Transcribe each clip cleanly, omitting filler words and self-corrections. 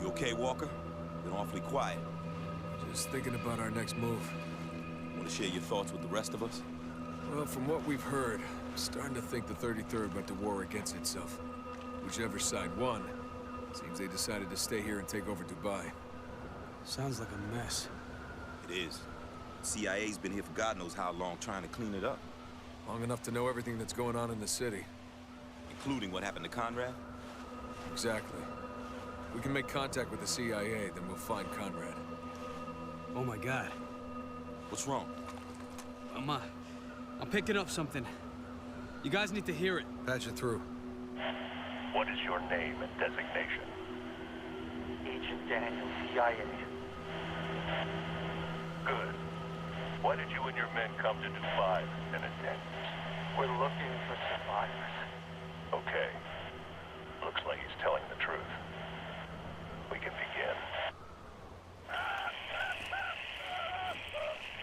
okay, Walker? Been awfully quiet. Just thinking about our next move. Want to share your thoughts with the rest of us? Well, from what we've heard, I'm starting to think the 33rd went to war against itself. Whichever side won, seems they decided to stay here and take over Dubai. Sounds like a mess. It is. CIA's been here for God knows how long trying to clean it up. Long enough to know everything that's going on in the city. Including what happened to Conrad? Exactly. If we can make contact with the CIA, then we'll find Conrad. Oh my God. What's wrong? I'm picking up something. You guys need to hear it. Patch it through. What is your name and designation? Agent Daniel, CIA. Good. Why did you and your men come to Dubai, Lieutenant Daniels? We're looking for survivors. Okay. Looks like he's telling the truth. We can begin.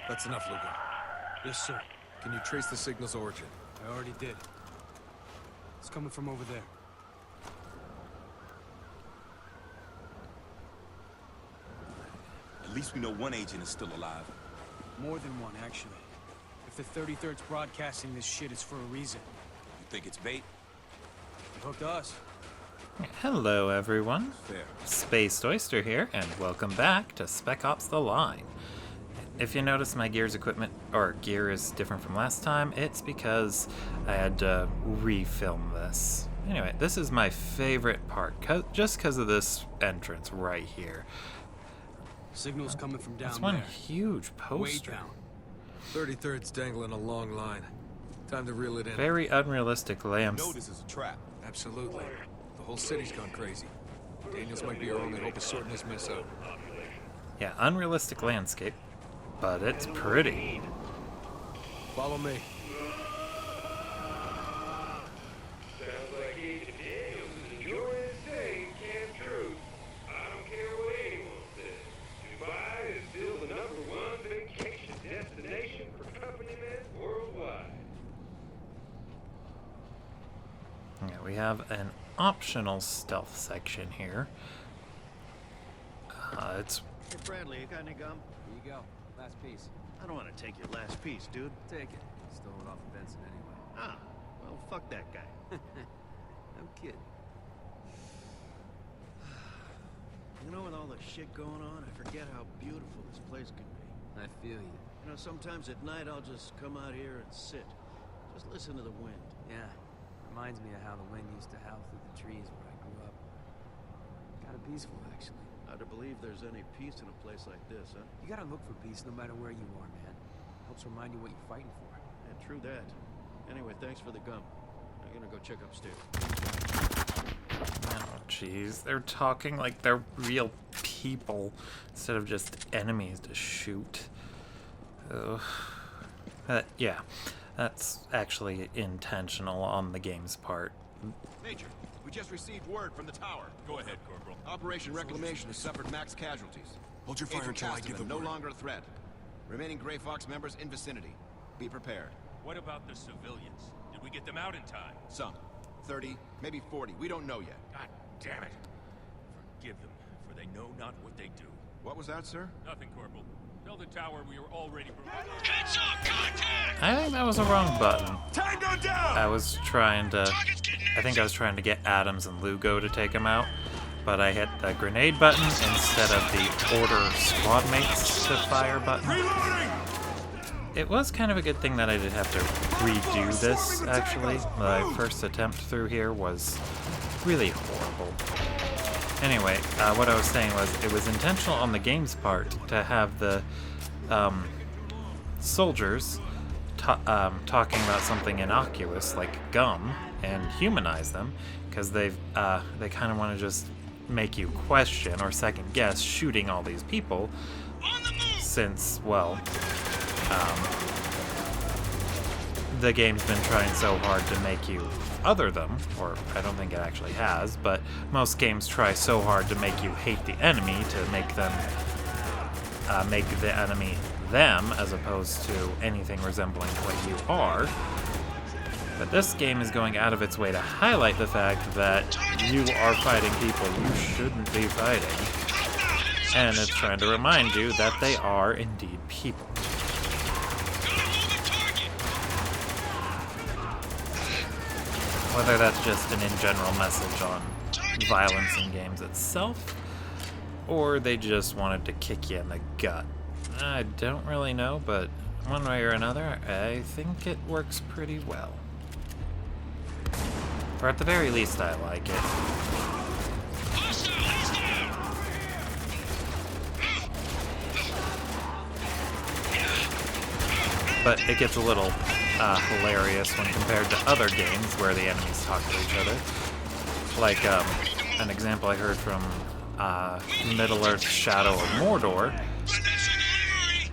That's enough, Luca. Yes, sir. Can you trace the signal's origin? I already did. It's coming from over there. At least we know one agent is still alive. More than one, actually. If the 33rd's broadcasting this shit, it's for a reason. You think it's bait? They hooked us. Hello everyone, Fair. Spaced Oyster here, and welcome back to Spec Ops The Line. If you notice my gear is different from last time, it's because I had to refilm this. Anyway, this is my favorite part, just because of this entrance right here. Signal's coming from down It's one there. huge poster. Way down. 33rd's dangling a long line. Time to reel it in. Very unrealistic You lamps. know this is a trap. Absolutely. The whole city's gone crazy. Daniels might be our only hope of sorting this mess out. Yeah, unrealistic landscape, but it's pretty. Follow me. Sounds like Agent Daniels is enjoying his day in Camp Truth. I don't care what anyone says. Dubai is still the #1 vacation destination for company men worldwide. Yeah, we have an optional stealth section here. It's Hey, Bradley, you got any gum? Here you go. Last piece. I don't want to take your last piece, dude. Take it. Stole it off of Benson anyway. Ah, well, fuck that guy. I'm kidding. You know, with all the shit going on, I forget how beautiful this place can be. I feel you. You know, sometimes at night I'll just come out here and sit. Just listen to the wind. Yeah. Reminds me of how the wind used to howl through the trees where I grew up. Kinda peaceful, actually. Hard to believe there's any peace in a place like this, huh? You gotta look for peace no matter where you are, man. Helps remind you what you're fighting for. Yeah, true that. Anyway, thanks for the gum. I'm gonna go check upstairs. oh jeez, they're talking like they're real people instead of just enemies to shoot. Ugh. Yeah, that's actually intentional on the game's part. Major, we just received word from the tower. Go ahead, Corporal. Operation Reclamation has suffered max casualties. Hold your fire Agent until I give the Castellan, no word. longer a threat. Remaining Grey Fox members in vicinity. Be prepared. What about the civilians? Did we get them out in time? Some. 30, maybe 40. We don't know yet. God damn it. Forgive them, for they know not what they do. What was that, sir? Nothing, Corporal. Tell the tower we are already... I think that was a wrong button. Tango down! I think I was trying to get Adams and Lugo to take him out, but I hit the grenade button instead of the order squad mates to fire button. Reloading! It was kind of a good thing that I did have to redo this, actually. My first attempt through here was really horrible. Anyway, what I was saying was it was intentional on the game's part to have the soldiers talking about something innocuous like gum and humanize them, because they kind of want to just make you question or second guess shooting all these people, since, well, the game's been trying so hard to make you other them, or I don't think it actually has, but most games try so hard to make you hate the enemy to make them make the enemy them as opposed to anything resembling what you are. But this game is going out of its way to highlight the fact that you are fighting people you shouldn't be fighting. And it's trying to remind you that they are indeed people. Whether that's just an in general message on violence in games itself, or they just wanted to kick you in the gut. I don't really know, but one way or another, I think it works pretty well. Or at the very least, I like it. But it gets a little hilarious when compared to other games where the enemies talk to each other. Like an example I heard from Middle-earth Shadow of Mordor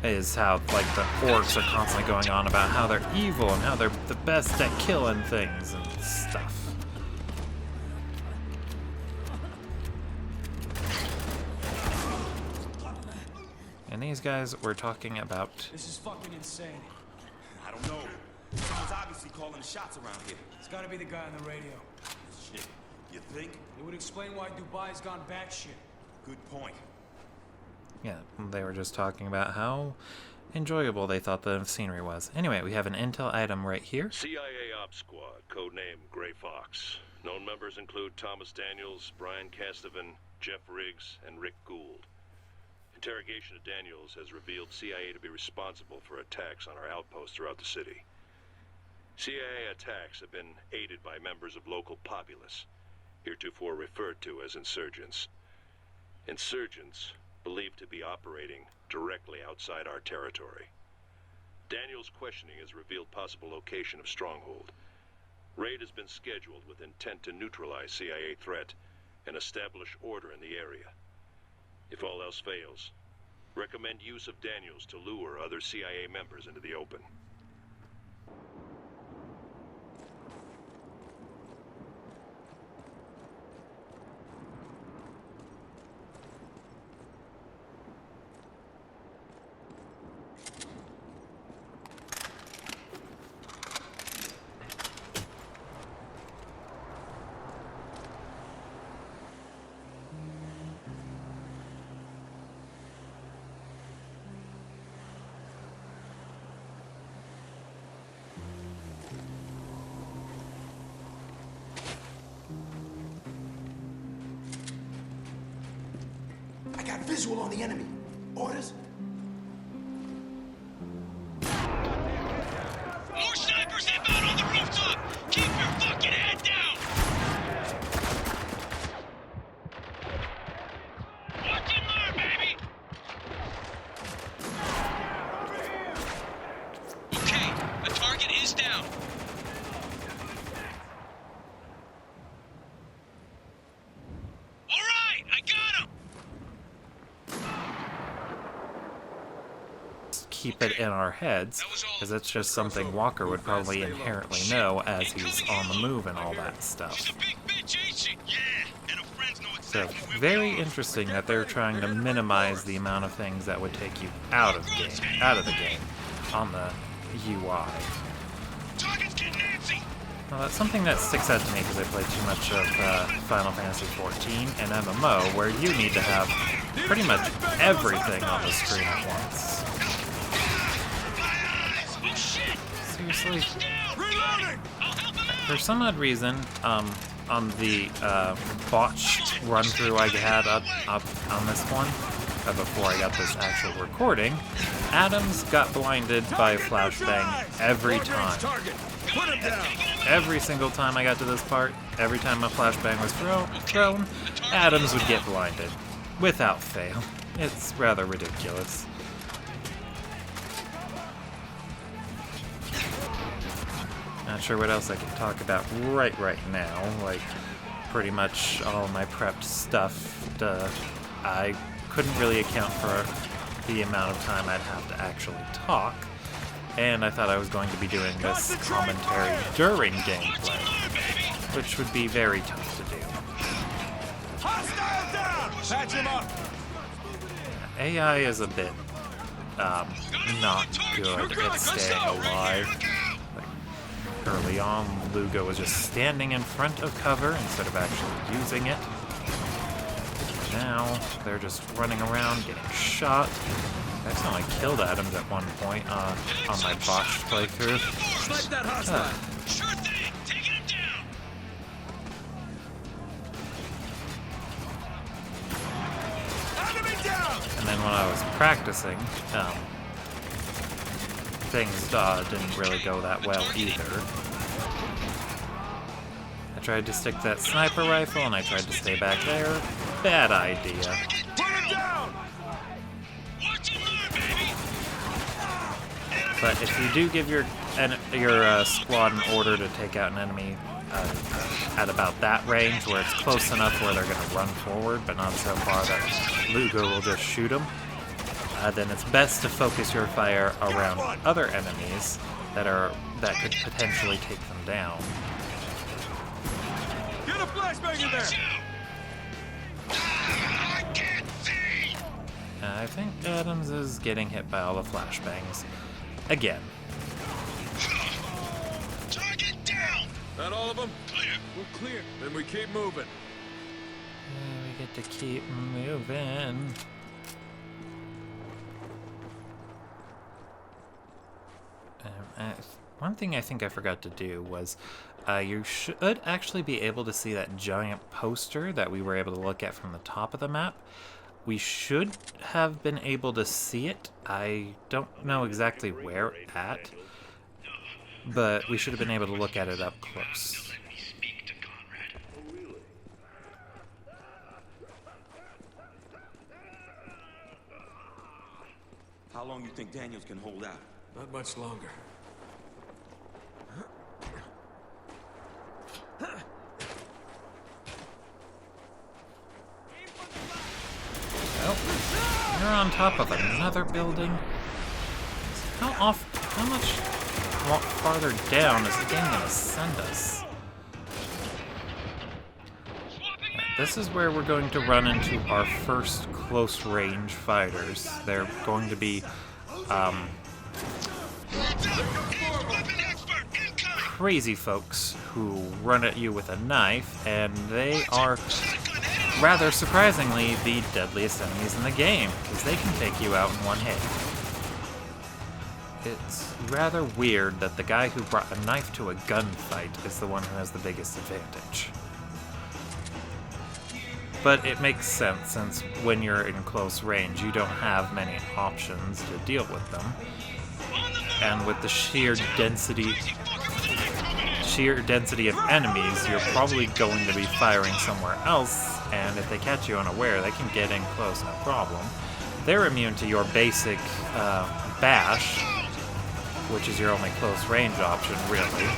is how like the orcs are constantly going on about how they're evil and how they're the best at killing things and stuff. And these guys were talking about... This is fucking insane. I don't know. Someone's obviously calling the shots around here. It's gotta be the guy on the radio. Shit. You think? It would explain why Dubai's gone batshit. Good point. Yeah, they were just talking about how enjoyable they thought the scenery was. Anyway, we have an intel item right here. CIA Ops Squad, codename Gray Fox. Known members include Thomas Daniels, Brian Castovan, Jeff Riggs, and Rick Gould. Interrogation of Daniels has revealed CIA to be responsible for attacks on our outposts throughout the city. CIA attacks have been aided by members of local populace, heretofore referred to as insurgents. Insurgents believed to be operating directly outside our territory. Daniels' questioning has revealed possible location of stronghold. Raid has been scheduled with intent to neutralize CIA threat and establish order in the area. If all else fails, recommend use of Daniels to lure other CIA members into the open. I got visual on the enemy. Orders? More snipers inbound on the rooftop! Keep your fucking head down! Watch and learn, baby! Okay, a target is down. Alright, I got him! Keep it in our heads, because it's just something Walker would probably inherently know as he's on the move and all that stuff. So, very interesting that they're trying to minimize the amount of things that would take you out of the game, on the UI. Well, that's something that sticks out to me because I play too much of Final Fantasy XIV and MMO, where you need to have pretty much everything on the screen at once. Seriously? For some odd reason, on the botched run-through I had up on this one, before I got this actual recording, Adams got blinded by a flashbang every time. Every single time I got to this part, every time a flashbang was thrown, Adams would get blinded. Without fail. It's rather ridiculous. Not sure what else I can talk about right now. Like, pretty much all my prepped stuff. I couldn't really account for the amount of time I'd have to actually talk. And I thought I was going to be doing this commentary during gameplay, which would be very tough to do. Hostile down! Patch him up! AI is a bit, not good at staying alive. Like, Early on, Lugo was just standing in front of cover instead of actually using it. Now, they're just running around, getting shot. I accidentally killed Adams at one point on my botched playthrough. Snipe that hostile! Sure thing! Taking him down! Enemy down! And then when I was practicing, things didn't really go that well either. I tried to stick that sniper rifle and I tried to stay back there. Bad idea. Put him down! Watch and learn, baby! But if you do give your squad an order to take out an enemy at about that range, where it's close enough where they're going to run forward, but not so far that Lugo will just shoot them, then it's best to focus your fire around other enemies that could potentially take them down. Get a flashbang in there! I can't see! I think Adams is getting hit by all the flashbangs. Again. Target down! That all of them? Clear. We're clear. Then we keep moving. We get to keep moving. One thing I think I forgot to do was you should actually be able to see that giant poster that we were able to look at from the top of the map. We should have been able to see it. I don't know exactly where at, but we should have been able to look at it up close. Let me speak to Conrad. How long you think Daniels can hold out? Not much longer. Oh, you're on top of another building. How much farther down is the game gonna send us? This is where we're going to run into our first close-range fighters. They're going to be crazy folks who run at you with a knife, and they are, rather surprisingly, the deadliest enemies in the game, because they can take you out in one hit. It's rather weird that the guy who brought a knife to a gunfight is the one who has the biggest advantage. But it makes sense, since when you're in close range, you don't have many options to deal with them. And with the sheer density of enemies, you're probably going to be firing somewhere else, and if they catch you unaware, they can get in close, no problem. They're immune to your basic bash, which is your only close range option, really.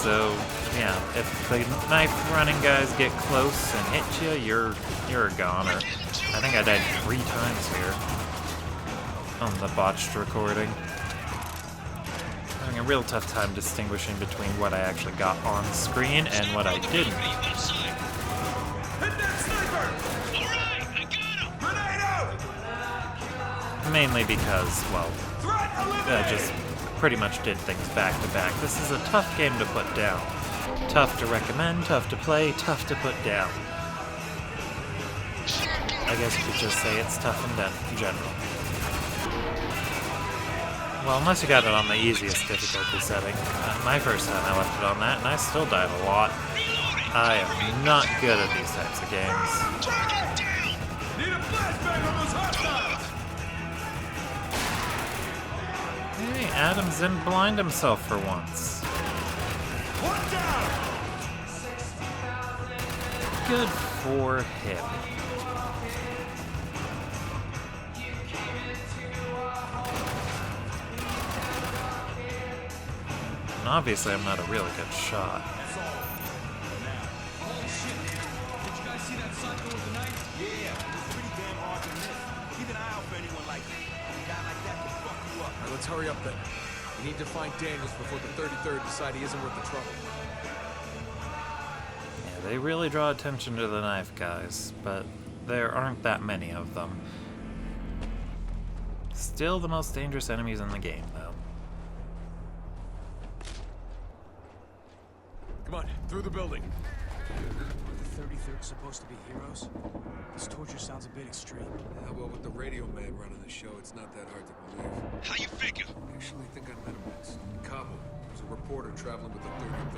So, yeah, if the knife running guys get close and hit you, you're a goner. I think I died 3 times here on the botched recording. Having a real tough time distinguishing between what I actually got on screen and what I didn't. Hit that sniper! Alright, I got him! Grenade out! Mainly because, well, I just pretty much did things back to back. This is a tough game to put down. Tough to recommend, tough to play, tough to put down. I guess you could just say it's tough in general. Well, unless you got it on the easiest difficulty setting. My first time I left it on that, and I still died a lot. I am not good at these types of games. Need a flashbang on those hostiles! Hey, Adams didn't blind himself for once. One down! Good for him. And obviously I'm not a really good shot. Alright, let's hurry up then. We need to find Daniels before the 33rd decide he isn't worth the trouble. Yeah, they really draw attention to the knife guys, but there aren't that many of them. Still the most dangerous enemies in the game, though. Through the building. Are the 33rd supposed to be heroes? This torture sounds a bit extreme. Yeah, well, with the radio man running the show, it's not that hard to believe. How you figure? I actually think I met him once. In Kabul. There was a reporter traveling with the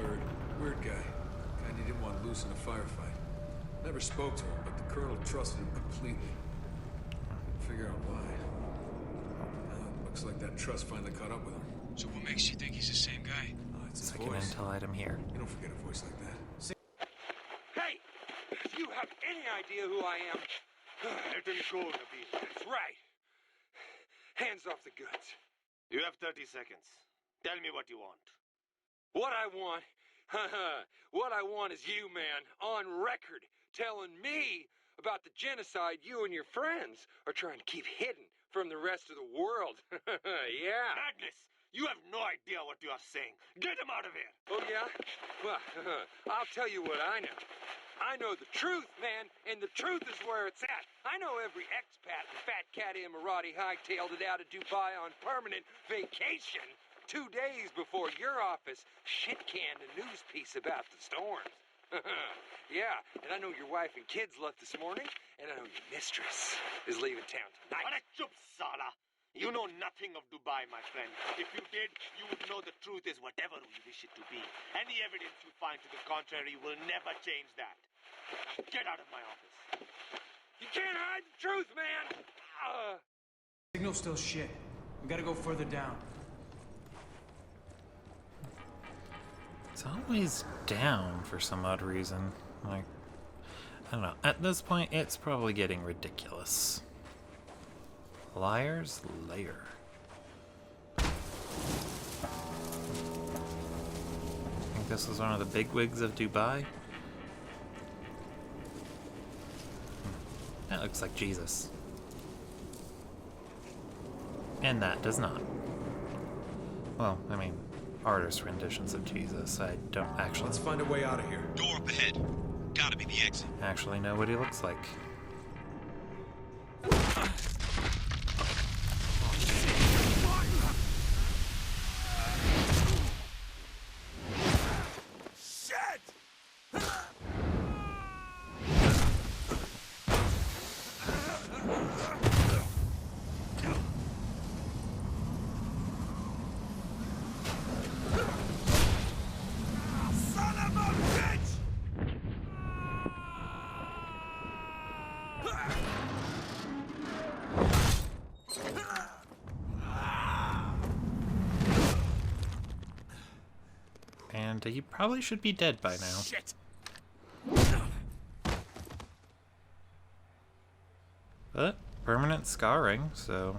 33rd. Weird guy. Kind he didn't want loose in a firefight. Never spoke to him, but the colonel trusted him completely. Couldn't figure out why. Looks like that trust finally caught up with him. So what makes you think he's the same guy? Oh, it's his Second voice. intel item here. You don't forget a voice like that. Hey! If you have any idea who I am, let him go, Nabil. That's right. Hands off the goods. You have 30 seconds. Tell me what you want. What I want? What I want is you, man, on record, telling me about the genocide you and your friends are trying to keep hidden from the rest of the world. Yeah. Madness! You have no idea what you are saying. Get him out of here! Oh, yeah? Well, I'll tell you what I know. I know the truth, man, and the truth is where it's at. I know every expat and fat cat Emirati hightailed it out of Dubai on permanent vacation 2 days before your office shit-canned a news piece about the storms. Yeah, and I know your wife and kids left this morning, and I know your mistress is leaving town tonight. What a chup, Sala! You know nothing of Dubai, my friend. If you did, you would know the truth is whatever we wish it to be. Any evidence you find to the contrary will never change that. Now get out of my office. You can't hide the truth, man! Signal's still shit. We gotta go further down. It's always down for some odd reason. Like, I don't know. At this point, it's probably getting ridiculous. Liar's Lair. I think this was one of the bigwigs of Dubai. That looks like Jesus. And that does not. Well, I mean, artist renditions of Jesus. I don't actually... Let's find a way out of here. Door up ahead. Gotta be the exit. actually know what he looks like. And you probably should be dead by now. Shit. But permanent scarring, so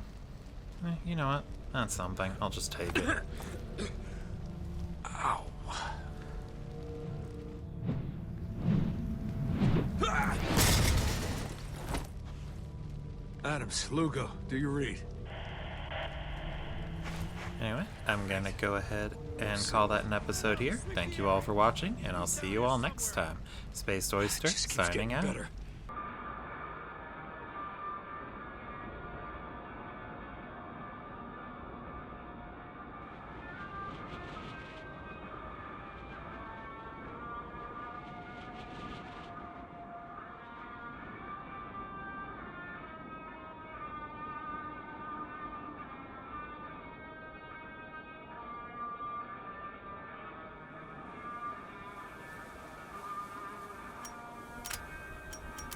you know what? That's something. I'll just take it. Ow. Adams, Lugo, do you read? Anyway, I'm gonna go ahead and call that an episode here. Thank you all for watching, and I'll see you all next time. Spaced Oyster, Just keeps signing getting out. better.